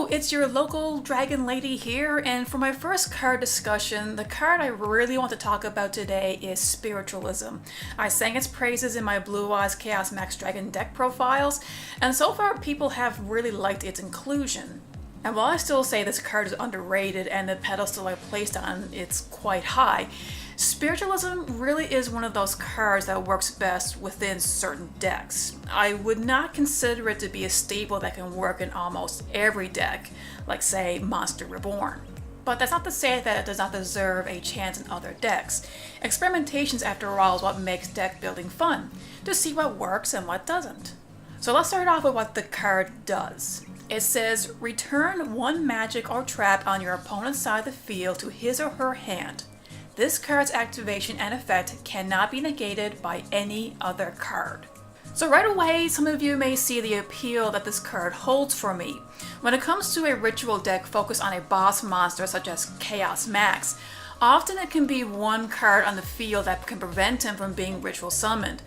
Hello, it's your local dragon lady here, and for my first card discussion, the card I really want to talk about today is Spiritualism. I sang its praises in my Blue Eyes Chaos Max Dragon deck profiles, and so far people have really liked its inclusion. And while I still say this card is underrated and the pedestal I placed on it's quite high, Spiritualism really is one of those cards that works best within certain decks. I would not consider it to be a staple that can work in almost every deck, like say Monster Reborn. But that's not to say that it does not deserve a chance in other decks. Experimentations, after all, is what makes deck building fun, to see what works and what doesn't. So let's start off with what the card does. It says, return one magic or trap on your opponent's side of the field to his or her hand. This card's activation and effect cannot be negated by any other card. So right away, some of you may see the appeal that this card holds for me. When it comes to a ritual deck focused on a boss monster such as Chaos Max, often it can be one card on the field that can prevent him from being ritual summoned.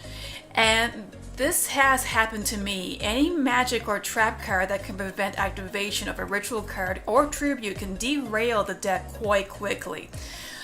And this has happened to me. Any magic or trap card that can prevent activation of a ritual card or tribute can derail the deck quite quickly.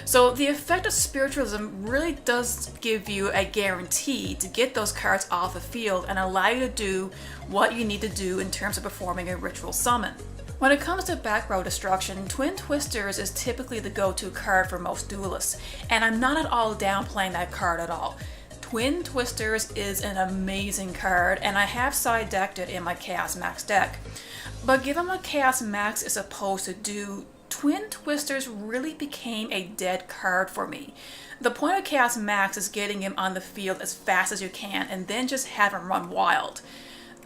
So the effect of Spiritualism really does give you a guarantee to get those cards off the field and allow you to do what you need to do in terms of performing a ritual summon. When it comes to back row destruction, Twin Twisters is typically the go-to card for most duelists, and I'm not at all downplaying that card at all. Twin Twisters is an amazing card, and I have side decked it in my Chaos Max deck. But given what Chaos Max is supposed to do, Twin Twisters really became a dead card for me. The point of Chaos Max is getting him on the field as fast as you can and then just have him run wild.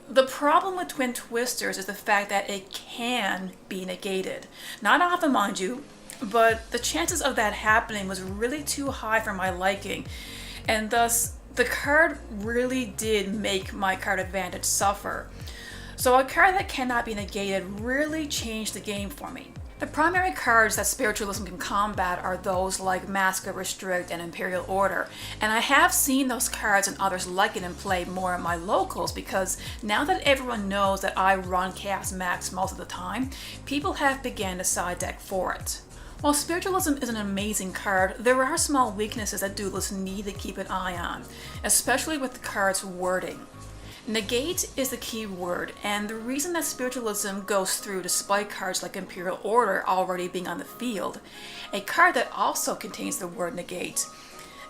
The problem with Twin Twisters is the fact that it can be negated. Not often, mind you, but the chances of that happening was really too high for my liking, and thus the card really did make my card advantage suffer. So a card that cannot be negated really changed the game for me. The primary cards that Spiritualism can combat are those like Mask of Restrict and Imperial Order, and I have seen those cards and others like it in play more in my locals because now that everyone knows that I run Chaos Max most of the time, people have begun to side deck for it. While Spiritualism is an amazing card, there are small weaknesses that duelists need to keep an eye on, especially with the card's wording. Negate is the key word, and the reason that Spiritualism goes through despite cards like Imperial Order already being on the field, a card that also contains the word negate.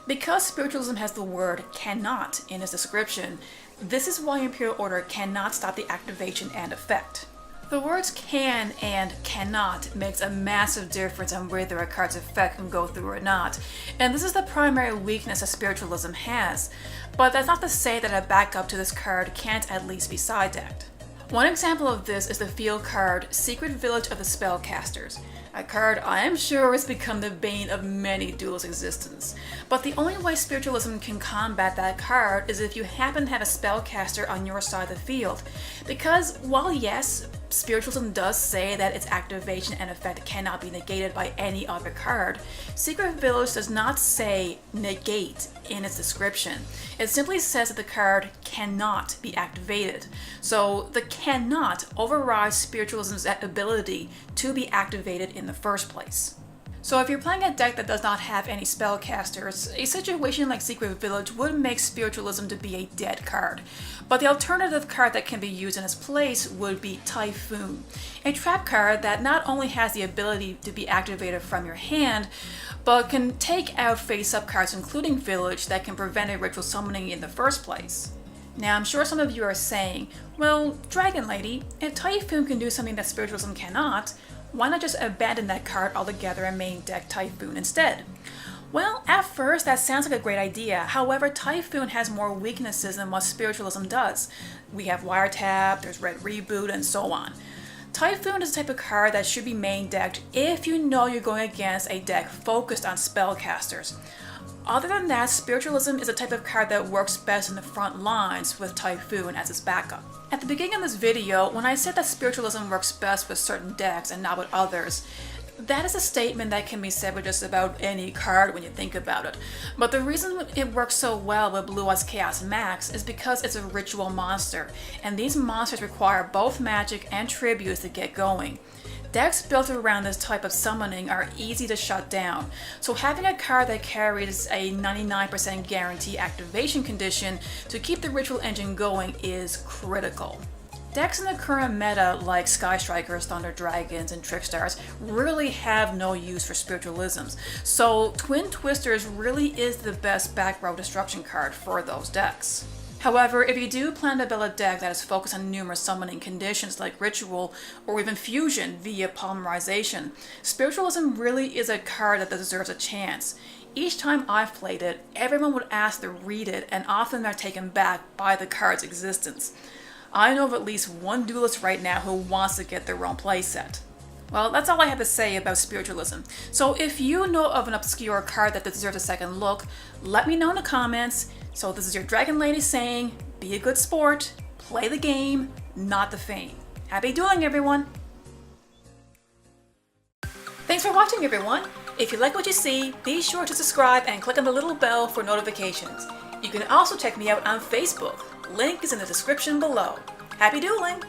Because Spiritualism has the word cannot in its description, this is why Imperial Order cannot stop the activation and effect. The words can and cannot makes a massive difference on whether a card's effect can go through or not, and this is the primary weakness that Spiritualism has, but that's not to say that a backup to this card can't at least be side decked. One example of this is the field card Secret Village of the Spellcasters, a card I am sure has become the bane of many duelists' existence. But the only way Spiritualism can combat that card is if you happen to have a spellcaster on your side of the field. Because while yes, Spiritualism does say that its activation and effect cannot be negated by any other card, Secret Village does not say negate in its description. It simply says that the card cannot be activated. So the cannot overrides Spiritualism's ability to be activated in the first place. So if you're playing a deck that does not have any spellcasters, a situation like Secret Village would make Spiritualism to be a dead card. But the alternative card that can be used in its place would be Typhoon, a trap card that not only has the ability to be activated from your hand, but can take out face-up cards including Village that can prevent a ritual summoning in the first place. Now I'm sure some of you are saying, well, Dragon Lady, if Typhoon can do something that Spiritualism cannot, why not just abandon that card altogether and main deck Typhoon instead? Well, at first that sounds like a great idea, however Typhoon has more weaknesses than what Spiritualism does. We have Wiretap, there's Red Reboot, and so on. Typhoon is the type of card that should be main decked if you know you're going against a deck focused on spellcasters. Other than that, Spiritualism is a type of card that works best in the front lines with Typhoon as its backup. At the beginning of this video, when I said that Spiritualism works best with certain decks and not with others, That is a statement that can be said with just about any card when you think about it. But the reason it works so well with Blue Eyes Chaos Max is because it's a ritual monster, and these monsters require both magic and tributes to get going. Decks built around this type of summoning are easy to shut down, so having a card that carries a 99% guarantee activation condition to keep the ritual engine going is critical. Decks in the current meta like Sky Strikers, Thunder Dragons, and Trickstars really have no use for Spiritualisms, so Twin Twisters really is the best back row destruction card for those decks. However, if you do plan to build a deck that is focused on numerous summoning conditions like Ritual or even Fusion via Polymerization, Spiritualism really is a card that deserves a chance. Each time I've played it, everyone would ask to read it, and often they're taken back by the card's existence. I know of at least one duelist right now who wants to get their own playset. Well, that's all I have to say about Spiritualism. So if you know of an obscure card that deserves a second look, let me know in the comments. So this is your Dragon Lady saying, be a good sport, play the game, not the fame. Happy dueling, everyone! Thanks for watching, everyone! If you like what you see, be sure to subscribe and click on the little bell for notifications. You can also check me out on Facebook. Link is in the description below. Happy dueling!